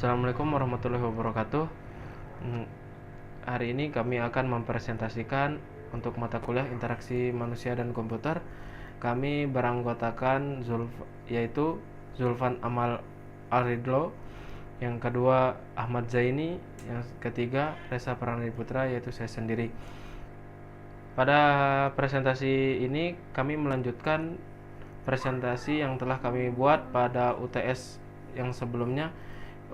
Assalamualaikum warahmatullahi wabarakatuh. Hmm, Hari ini kami akan mempresentasikan untuk mata kuliah interaksi manusia dan komputer. Kami beranggotakan yaitu Zulfan Amal Al-Ridlo, yang kedua Ahmad Zaini, yang ketiga Reza Pranadiputra, yaitu saya sendiri. Pada presentasi ini kami melanjutkan presentasi yang telah kami buat pada UTS yang sebelumnya,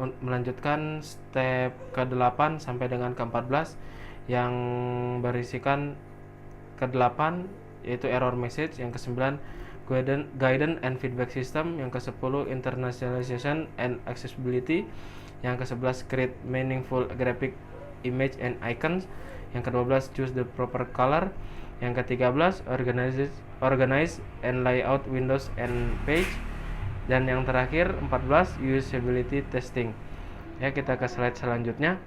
melanjutkan step ke-8 sampai dengan ke-14 yang berisikan ke-8 yaitu error message, yang ke-9 guidance and feedback system, yang ke-10 internationalization and accessibility, yang ke-11 create meaningful graphic image and icons, yang ke-12 choose the proper color, yang ke-13 organize and layout windows and page, dan yang terakhir 14 usability testing. Ya, kita ke slide selanjutnya.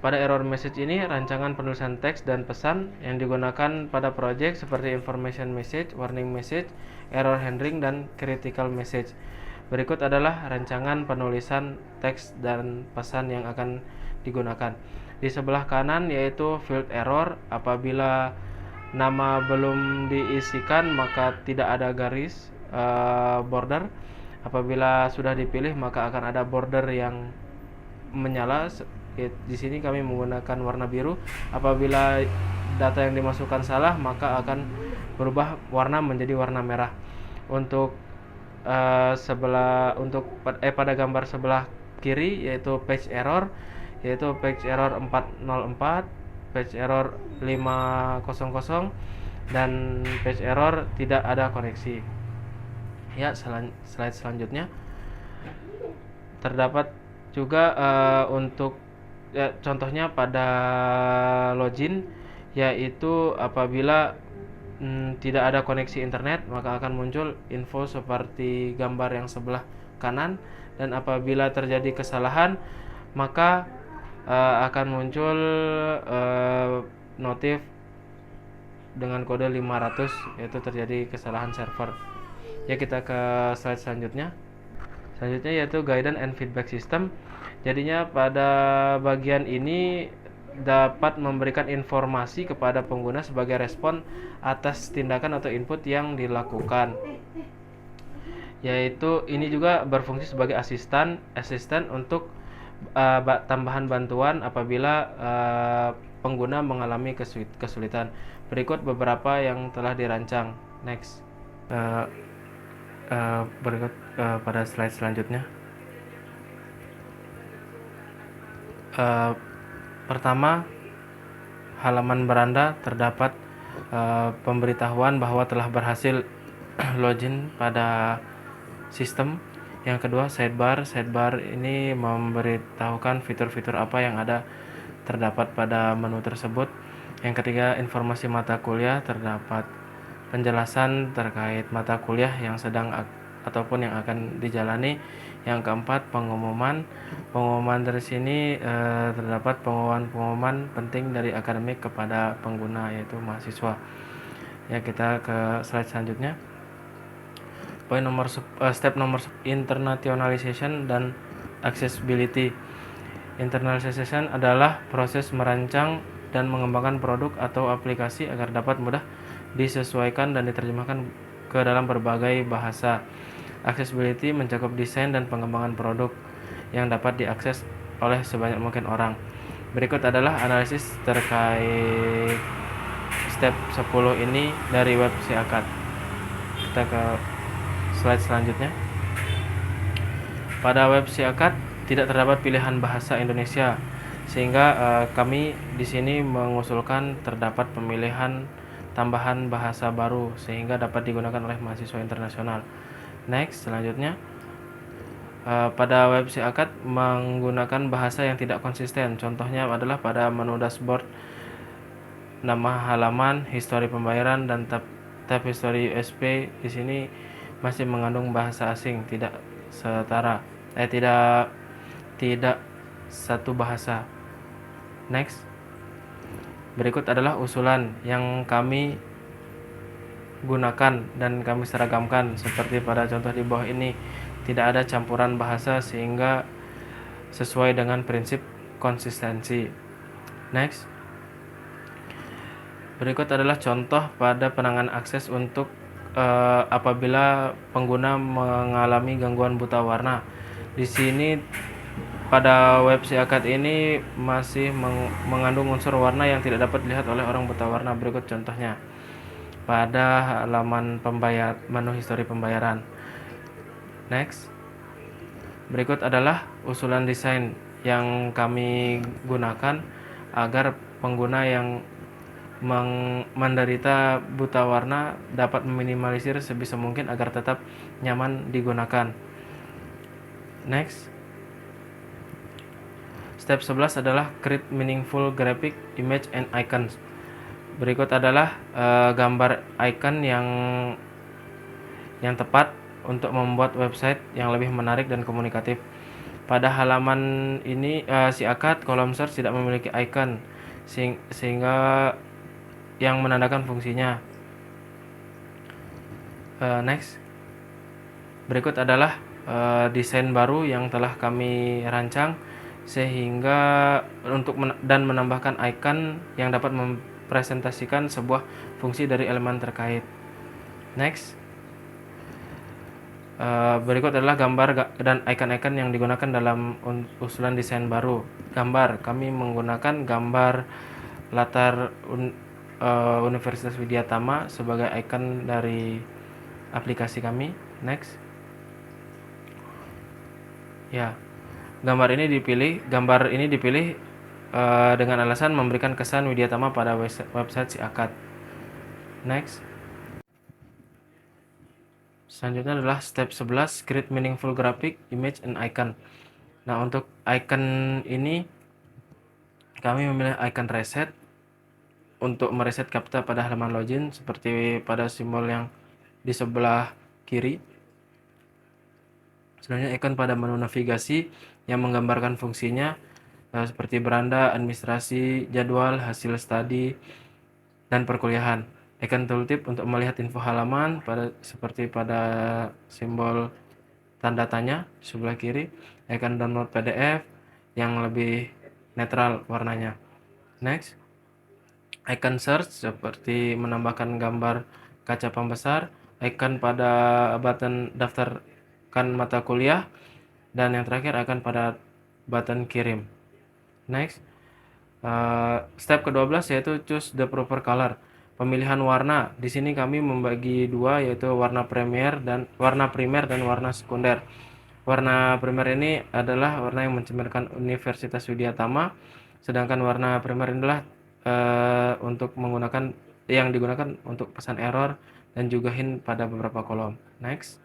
Pada error message ini rancangan penulisan teks dan pesan yang digunakan pada project seperti information message, warning message, error handling, dan critical message. Berikut adalah rancangan penulisan teks dan pesan yang akan digunakan. Di sebelah kanan yaitu field error. Apabila nama belum diisikan maka tidak ada garis border. Apabila sudah dipilih maka akan ada border yang menyala. Di sini kami menggunakan warna biru. Apabila data yang dimasukkan salah maka akan berubah warna menjadi warna merah. Untuk pada gambar sebelah kiri yaitu page error 404, page error 500, dan page error tidak ada koneksi. Ya, slide selanjutnya. Terdapat juga untuk contohnya pada login, yaitu apabila tidak ada koneksi internet maka akan muncul info seperti gambar yang sebelah kanan, dan apabila terjadi kesalahan maka akan muncul notif dengan kode 500, yaitu terjadi kesalahan server. Ya, kita ke slide selanjutnya. Selanjutnya yaitu guidance and feedback system. Jadinya pada bagian ini dapat memberikan informasi kepada pengguna sebagai respon atas tindakan atau input yang dilakukan. Yaitu ini juga berfungsi sebagai asisten untuk tambahan bantuan apabila pengguna mengalami kesulitan. Berikut beberapa yang telah dirancang. Next. Berikut pada slide selanjutnya. Pertama, halaman beranda terdapat pemberitahuan bahwa telah berhasil login pada sistem. Yang kedua, sidebar ini memberitahukan fitur-fitur apa yang terdapat pada menu tersebut. Yang ketiga, informasi mata kuliah, terdapat penjelasan terkait mata kuliah yang sedang ataupun yang akan dijalani. Yang keempat, pengumuman dari sini terdapat pengumuman penting dari akademik kepada pengguna, yaitu mahasiswa. Ya, kita ke slide selanjutnya. Step nomor internationalization dan accessibility. Internationalization adalah proses merancang dan mengembangkan produk atau aplikasi agar dapat mudah disesuaikan dan diterjemahkan ke dalam berbagai bahasa. Accessibility mencakup desain dan pengembangan produk yang dapat diakses oleh sebanyak mungkin orang. Berikut adalah analisis terkait step 10 ini dari web Siakat. Kita ke slide selanjutnya. Pada web Siakat tidak terdapat pilihan bahasa Indonesia, sehingga kami di sini mengusulkan terdapat pemilihan tambahan bahasa baru sehingga dapat digunakan oleh mahasiswa internasional. Next, selanjutnya. Pada web Siakat menggunakan bahasa yang tidak konsisten. Contohnya adalah pada menu dashboard, nama halaman, histori pembayaran, dan tab histori USB. Di sini masih mengandung bahasa asing, tidak satu bahasa. Next. Berikut adalah usulan yang kami gunakan dan kami seragamkan seperti pada contoh di bawah ini. tidak ada campuran bahasa sehingga sesuai dengan prinsip konsistensi. Next. Berikut adalah contoh pada penanganan akses untuk apabila pengguna mengalami gangguan buta warna. Di sini pada web SIAKAD ini masih mengandung unsur warna yang tidak dapat dilihat oleh orang buta warna. Berikut contohnya pada halaman menu histori pembayaran. Next. Berikut adalah usulan desain yang kami gunakan agar pengguna yang menderita buta warna dapat meminimalisir sebisa mungkin agar tetap nyaman digunakan. Next. Step 11 adalah create meaningful graphic, image, and icons. Berikut adalah gambar icon yang tepat untuk membuat website yang lebih menarik dan komunikatif. Pada halaman ini SIAKAD kolom search tidak memiliki icon sehingga yang menandakan fungsinya. Next. Berikut adalah desain baru yang telah kami rancang sehingga dan menambahkan icon yang dapat mempresentasikan sebuah fungsi dari elemen terkait. Next. Berikut adalah gambar dan icon-icon yang digunakan dalam usulan desain baru. Gambar, kami menggunakan gambar latar Universitas Widyatama sebagai icon dari aplikasi kami. Next. Ya, gambar ini dipilih dengan alasan memberikan kesan Widyatama pada website SIAKAD. Next. Selanjutnya adalah step 11, create meaningful graphic, image, and icon. Nah, untuk icon ini kami memilih icon reset untuk mereset kapta pada halaman login seperti pada simbol yang di sebelah kiri. Selanjutnya icon pada menu navigasi yang menggambarkan fungsinya seperti beranda, administrasi, jadwal, hasil studi, dan perkuliahan. Icon tooltip untuk melihat info halaman seperti pada simbol tanda tanya sebelah kiri. Icon download PDF yang lebih netral warnanya. Next. Icon search seperti menambahkan gambar kaca pembesar. Icon pada button daftarkan mata kuliah. Dan yang terakhir icon pada button kirim. Next. Step ke-12 yaitu choose the proper color. Pemilihan warna. Di sini kami membagi dua yaitu warna primer dan warna sekunder. Warna primer ini adalah warna yang mencerminkan Universitas Widyatama, sedangkan warna primer ini adalah yang digunakan untuk pesan error dan juga hint pada beberapa kolom. Next.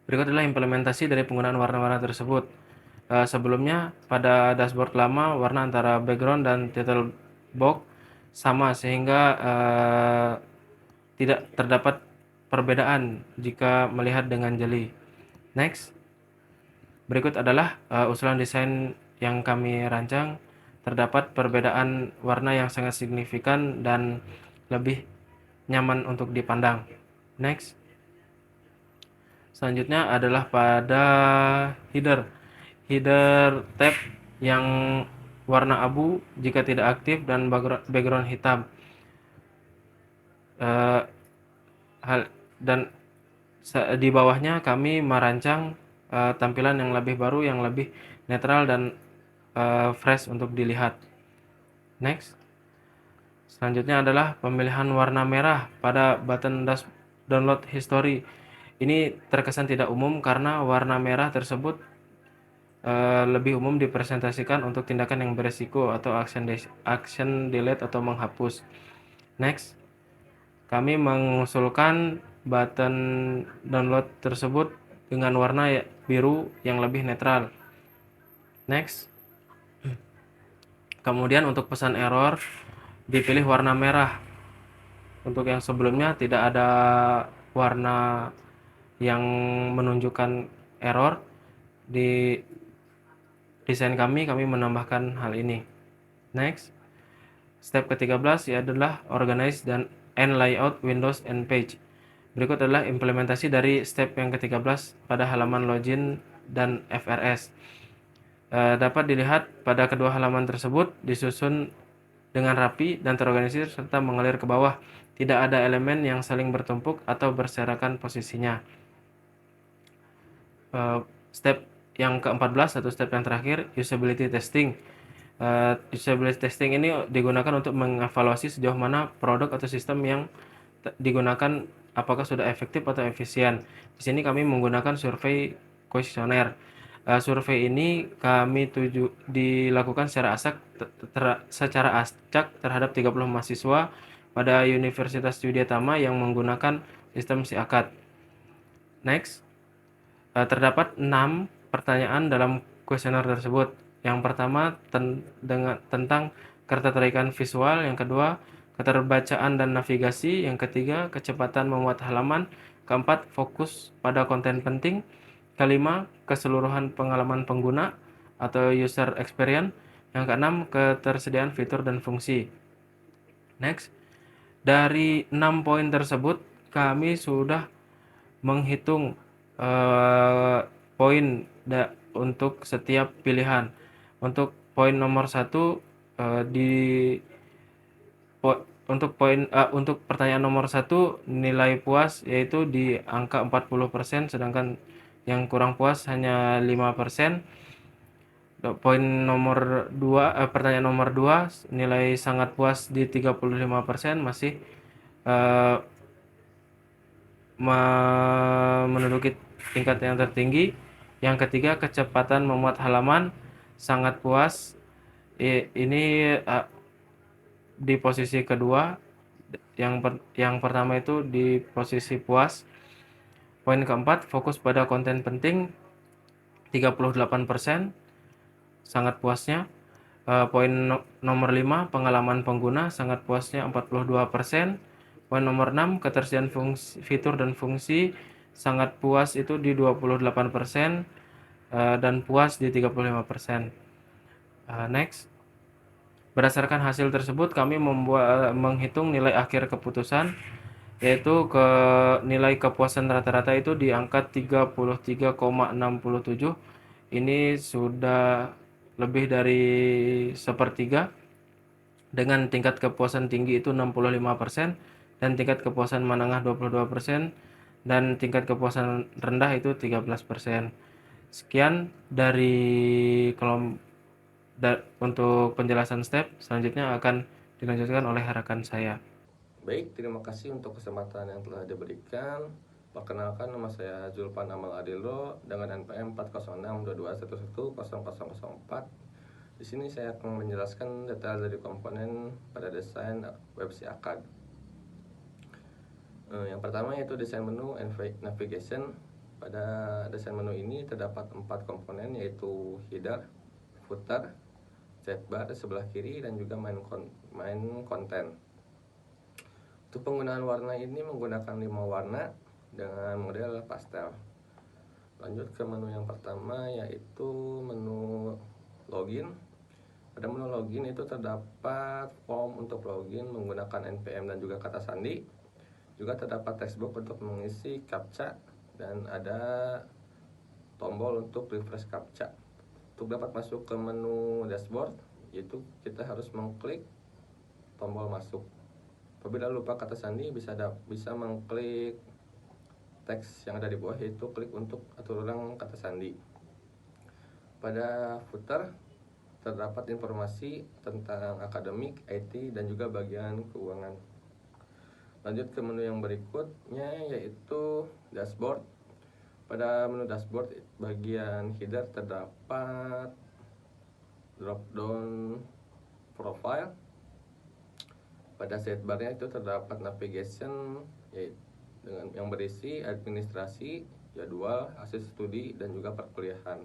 Berikut adalah implementasi dari penggunaan warna-warna tersebut. Sebelumnya pada dashboard lama warna antara background dan title box sama sehingga tidak terdapat perbedaan jika melihat dengan jeli. Next. Berikut adalah usulan desain yang kami rancang. Terdapat perbedaan warna yang sangat signifikan dan lebih nyaman untuk dipandang. Next. Selanjutnya adalah pada header tab yang warna abu jika tidak aktif dan background hitam. Dan di bawahnya kami merancang tampilan yang lebih baru, yang lebih netral dan fresh untuk dilihat. Next. Selanjutnya adalah pemilihan warna merah pada button download history. Ini terkesan tidak umum karena warna merah tersebut lebih umum dipresentasikan untuk tindakan yang beresiko atau action delete atau menghapus. Next. Kami mengusulkan button download tersebut dengan warna biru yang lebih netral. Next. Kemudian untuk pesan error dipilih warna merah. Untuk yang sebelumnya tidak ada warna yang menunjukkan error. Di desain kami menambahkan hal ini. Next. Step ke-13 adalah organize and layout windows and page. Berikut adalah implementasi dari step yang ke-13 pada halaman login dan FRS. Dapat dilihat pada kedua halaman tersebut disusun dengan rapi dan terorganisir serta mengalir ke bawah. Tidak ada elemen yang saling bertumpuk atau berserakan posisinya. Step yang ke-14 atau step yang terakhir, usability testing. Usability testing ini digunakan untuk mengevaluasi sejauh mana produk atau sistem yang digunakan apakah sudah efektif atau efisien. Di sini kami menggunakan survei kuesioner. Survei ini kami dilakukan secara acak terhadap 30 mahasiswa pada Universitas Yudiatama yang menggunakan sistem SIAKAT. Next, terdapat 6 pertanyaan dalam kuesioner tersebut. Yang pertama tentang ketertarikan visual, yang kedua keterbacaan dan navigasi, yang ketiga kecepatan memuat halaman, keempat fokus pada konten penting, kelima keseluruhan pengalaman pengguna atau user experience, yang keenam ketersediaan fitur dan fungsi. Next, dari 6 poin tersebut kami sudah menghitung poin untuk setiap pilihan. Untuk poin nomor 1 untuk pertanyaan nomor 1 nilai puas yaitu di angka 40%, sedangkan yang kurang puas hanya 5%. Pertanyaan nomor 2 nilai sangat puas di 35%, masih uh, menduduki tingkat yang tertinggi. Yang ketiga kecepatan memuat halaman sangat puas, ini di posisi kedua. Yang pertama itu di posisi puas. Poin keempat fokus pada konten penting 38%, sangat puasnya. Poin nomor 5 pengalaman pengguna, sangat puasnya 42%. Poin nomor 6 ketersediaan fitur dan fungsi, sangat puas itu di 28%, dan puas di 35%. Next, berdasarkan hasil tersebut kami menghitung nilai akhir keputusan, yaitu nilai kepuasan rata-rata itu di angka 33,67. Ini sudah lebih dari sepertiga. Dengan tingkat kepuasan tinggi itu 65% dan tingkat kepuasan menengah 22% dan tingkat kepuasan rendah itu 13%. Sekian dari untuk penjelasan step. Selanjutnya akan dilanjutkan oleh rekan saya. Baik, terima kasih untuk kesempatan yang telah diberikan. Perkenalkan, nama saya Zulfan Amal Adilro dengan NPM 40622110004. Di sini saya akan menjelaskan detail dari komponen pada desain web SIAKAD. Yang pertama yaitu desain menu and navigation. Pada desain menu ini terdapat 4 komponen, yaitu header, footer, sidebar sebelah kiri, dan juga main content. Untuk penggunaan warna ini menggunakan 5 warna dengan model pastel. Lanjut ke menu yang pertama, yaitu menu login. Pada menu login itu terdapat form untuk login menggunakan NPM dan juga kata sandi. Juga terdapat textbox untuk mengisi captcha dan ada tombol untuk refresh captcha. Untuk dapat masuk ke menu dashboard, yaitu kita harus mengklik tombol masuk. Apabila lupa kata sandi, bisa mengklik teks yang ada di bawah, yaitu klik untuk atur ulang kata sandi. Pada footer terdapat informasi tentang akademik, IT, dan juga bagian keuangan. Lanjut ke menu yang berikutnya, yaitu dashboard. Pada menu dashboard bagian header terdapat drop down profile. Pada sidebarnya itu terdapat navigation, yaitu dengan yang berisi administrasi, jadwal, hasil studi, dan juga perkuliahan.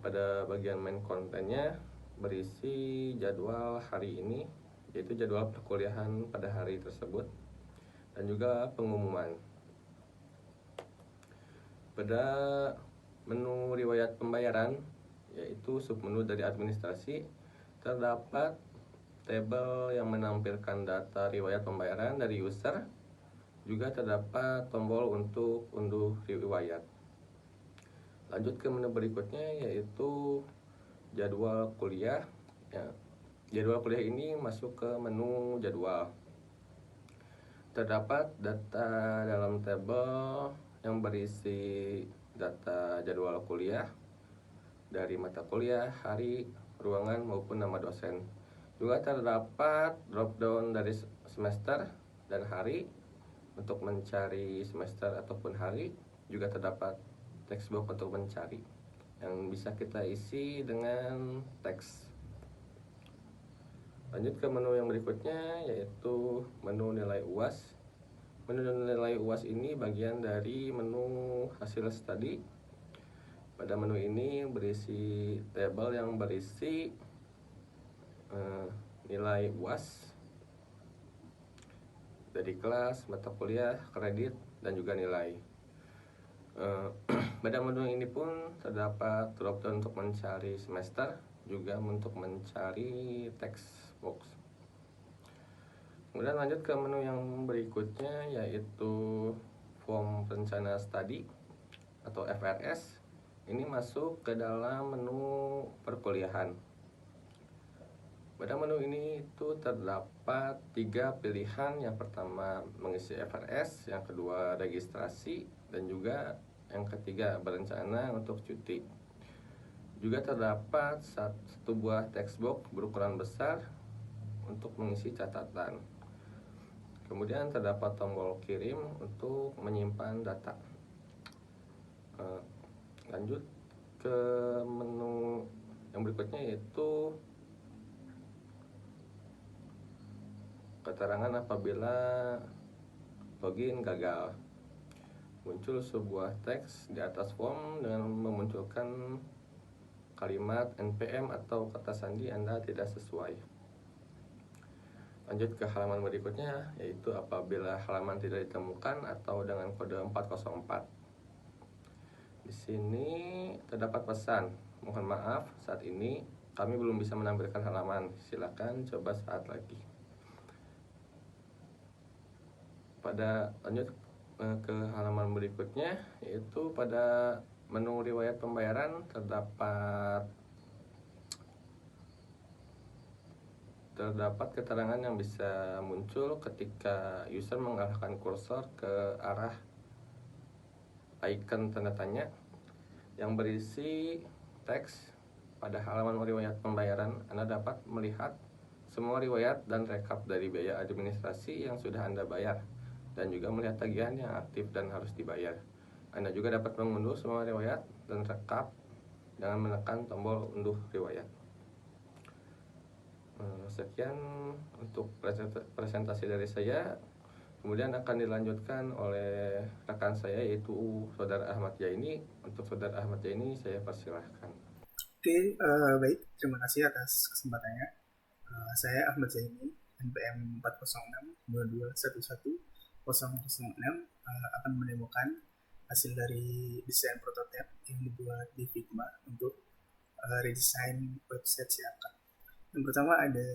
Pada bagian main kontennya berisi jadwal hari ini, yaitu jadwal perkuliahan pada hari tersebut, dan juga pengumuman. Pada menu riwayat pembayaran, yaitu submenu dari administrasi, terdapat tabel yang menampilkan data riwayat pembayaran dari user, Juga terdapat tombol untuk unduh riwayat. Lanjut ke menu berikutnya yaitu jadwal kuliah. Ya, jadwal kuliah ini masuk ke menu jadwal. Terdapat data dalam tabel yang berisi data jadwal kuliah dari mata kuliah, hari, ruangan maupun nama dosen. Juga terdapat drop-down dari semester dan hari untuk mencari semester ataupun hari. Juga terdapat textbox untuk mencari yang bisa kita isi dengan teks. Lanjut ke menu yang berikutnya yaitu menu nilai UAS. Menu nilai UAS ini bagian dari menu hasil studi. Pada menu ini berisi tabel yang berisi nilai UAS dari kelas, mata kuliah, kredit, dan juga nilai. Pada menu ini pun terdapat drop-down untuk mencari semester, juga untuk mencari text box. Kemudian lanjut ke menu yang berikutnya yaitu form rencana studi atau FRS. Ini masuk ke dalam menu perkuliahan. Pada menu ini itu terdapat 3 pilihan. Yang pertama mengisi FRS, yang kedua registrasi, dan juga yang ketiga berencana untuk cuti. Juga terdapat satu buah textbox berukuran besar untuk mengisi catatan. Kemudian terdapat tombol kirim untuk menyimpan data. Lanjut ke menu yang berikutnya yaitu keterangan apabila login gagal. Muncul sebuah teks di atas form dengan memunculkan kalimat NPM atau kata sandi Anda tidak sesuai. Lanjut ke halaman berikutnya yaitu apabila halaman tidak ditemukan atau dengan kode 404. Di sini terdapat pesan, mohon maaf saat ini kami belum bisa menampilkan halaman. Silakan coba saat lagi. Lanjut ke halaman berikutnya yaitu pada menu riwayat pembayaran terdapat keterangan yang bisa muncul ketika user mengarahkan kursor ke arah icon tanda tanya yang berisi teks. Pada halaman riwayat pembayaran, Anda dapat melihat semua riwayat dan rekap dari biaya administrasi yang sudah Anda bayar, dan juga melihat tagihan yang aktif dan harus dibayar. Anda juga dapat mengunduh semua riwayat dan rekap dengan menekan tombol unduh riwayat. Sekian untuk presentasi dari saya. Kemudian akan dilanjutkan oleh rekan saya yaitu Saudara Ahmad Jaini. Untuk Saudara Ahmad Jaini saya persilahkan. Oke, baik. Terima kasih atas kesempatannya. Saya Ahmad Zaini, NPM 406-2211-006, akan menemukan hasil dari desain prototipe yang dibuat di Figma untuk redesign website Siakat. Yang pertama ada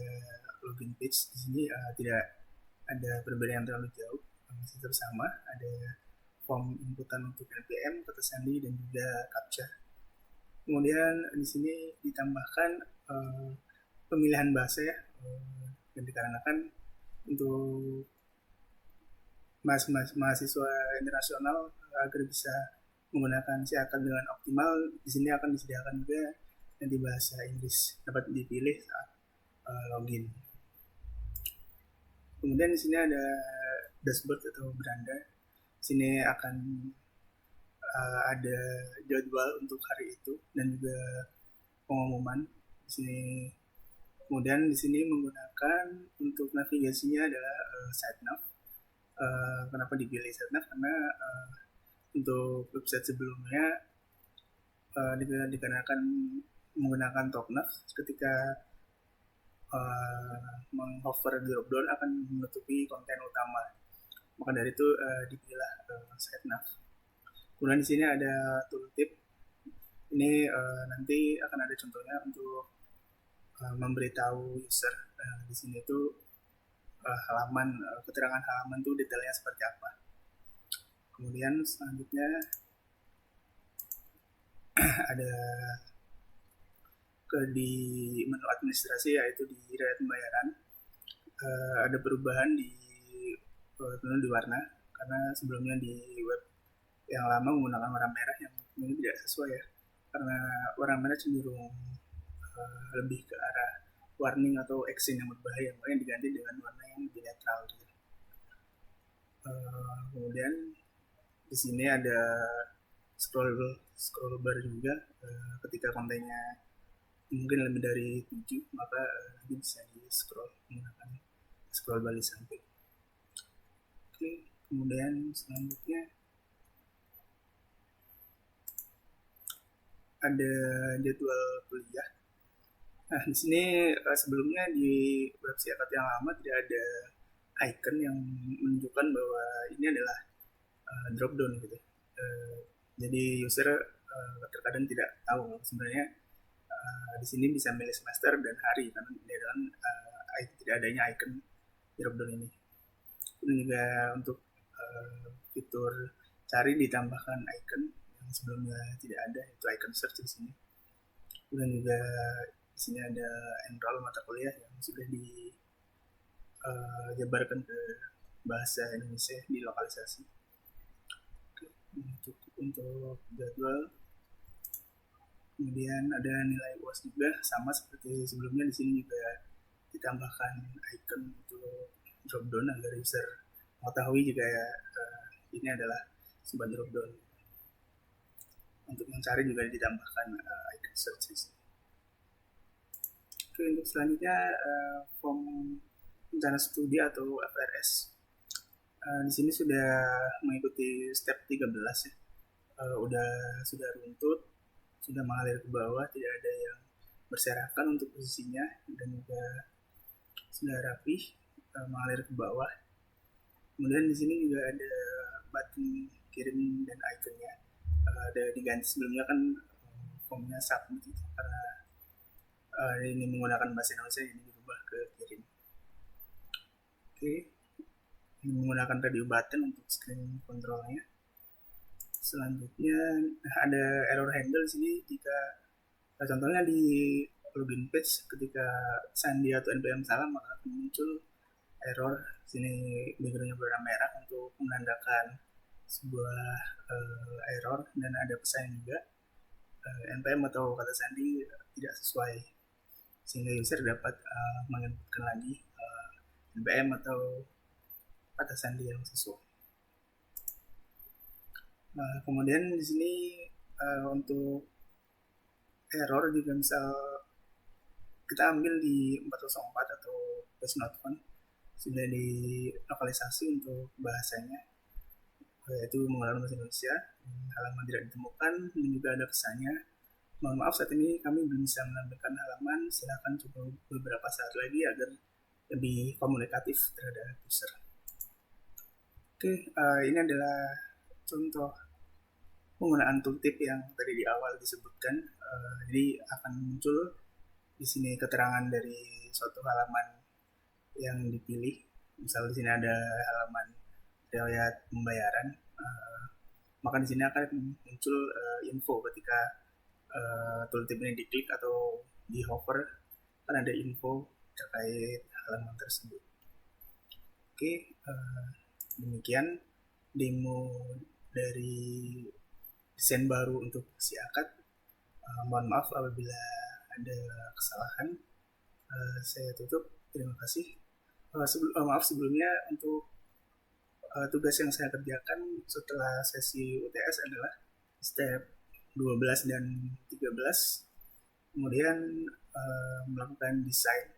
login page. Di sini tidak ada perbedaan yang terlalu jauh, masih sama. Ada form inputan untuk NPM, kata sandi, dan juga captcha. Kemudian di sini ditambahkan pemilihan bahasa ya, dan dikarenakan untuk mahasiswa internasional agar bisa menggunakan Siakat dengan optimal, di sini akan disediakan juga nanti bahasa Inggris dapat dipilih saat login. Kemudian di sini ada dashboard atau beranda. Di sini akan ada jadwal untuk hari itu dan juga pengumuman. Di sini kemudian di sini menggunakan untuk navigasinya adalah sitenav. Kenapa dipilih sitenav? Karena untuk website sebelumnya dikarenakan menggunakan topnav, ketika menghover drop down akan menutupi konten utama. Maka dari itu dipilih sitenav. Kemudian di sini ada tooltip. Ini nanti akan ada contohnya untuk memberitahu user di sini itu halaman, keterangan halaman itu detailnya seperti apa. Kemudian selanjutnya ada di menu administrasi, yaitu di riwayat pembayaran. Ada perubahan di menu di warna, karena sebelumnya di web yang lama menggunakan warna merah yang ini tidak sesuai ya, karena warna merah cenderung lebih ke arah warning atau action yang berbahaya, makanya diganti dengan warna yang lebih netral gitu. Kemudian di sini ada scroll bar juga. Ketika kontennya mungkin lebih dari 7, maka nanti bisa di scroll menggunakan scroll balik sampai. Oke, kemudian selanjutnya ada jadwal kuliah. Nah, di sini sebelumnya di website yang lama tidak ada icon yang menunjukkan bahwa ini adalah drop down gitu. Jadi user terkadang tidak tahu sebenarnya di sini bisa milih semester dan hari, karena dengan tidak adanya icon drop down ini. Dan juga untuk fitur cari ditambahkan icon yang sebelumnya tidak ada, itu icon search di sini. Dan juga di sini ada enroll mata kuliah yang sudah dijabarkan ke bahasa Indonesia di lokalisasi. Cukup untuk jadwal. Kemudian ada nilai UAS juga, sama seperti sebelumnya. Di sini juga ditambahkan icon untuk drop down agar user mengetahui juga ya, ini adalah sebuah drop down. Untuk mencari juga ditambahkan icon search. Oke, untuk selanjutnya form rencana studi atau FRS. Di sini sudah mengikuti step 13 ya. Sudah runtut, sudah mengalir ke bawah, tidak ada yang berserakan untuk posisinya, dan juga sudah rapi mengalir ke bawah. Kemudian di sini juga ada button kirim dan ikonnya. Ada diganti, sebelumnya kan formnya submit gitu, karena ini menggunakan bahasa Indonesia, ini berubah ke kirim. Oke, ini menggunakan radio button untuk screen controlnya. Selanjutnya ada error handle di sini jika contohnya di login page ketika sandi atau npm salah, maka akan muncul error. Sini backgroundnya berwarna merah untuk menandakan sebuah error, dan ada pesan juga npm atau kata sandi tidak sesuai, sehingga user dapat menginputkan lagi npm atau kata sandi yang sesuai. Nah, kemudian di sini untuk error juga misal kita ambil di 404 atau page not found, sudah dilokalisasi untuk bahasanya, yaitu menggunakan bahasa Indonesia, halaman tidak ditemukan, dan juga ada pesannya, mohon maaf saat ini kami belum bisa menampilkan halaman, silakan coba beberapa saat lagi agar lebih komunikatif terhadap user. Oke, ini adalah contoh penggunaan tooltip yang tadi di awal disebutkan. Jadi akan muncul di sini keterangan dari suatu halaman yang dipilih. Misal di sini ada halaman riwayat pembayaran, maka di sini akan muncul info ketika tooltip ini diklik atau di hover, kan ada info terkait halaman tersebut. Oke, demikian demo dari desain baru untuk si akad. Mohon maaf apabila ada kesalahan. Saya tutup. Terima kasih. Maaf sebelumnya, untuk tugas yang saya kerjakan setelah sesi UTS adalah step 12 dan 13. Kemudian melakukan desain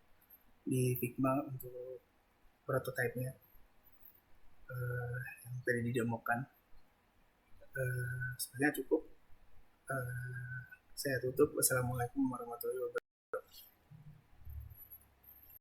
di Figma untuk prototipenya yang tadi didemokan. Sebenarnya cukup. Saya tutup. Wassalamualaikum warahmatullahi wabarakatuh.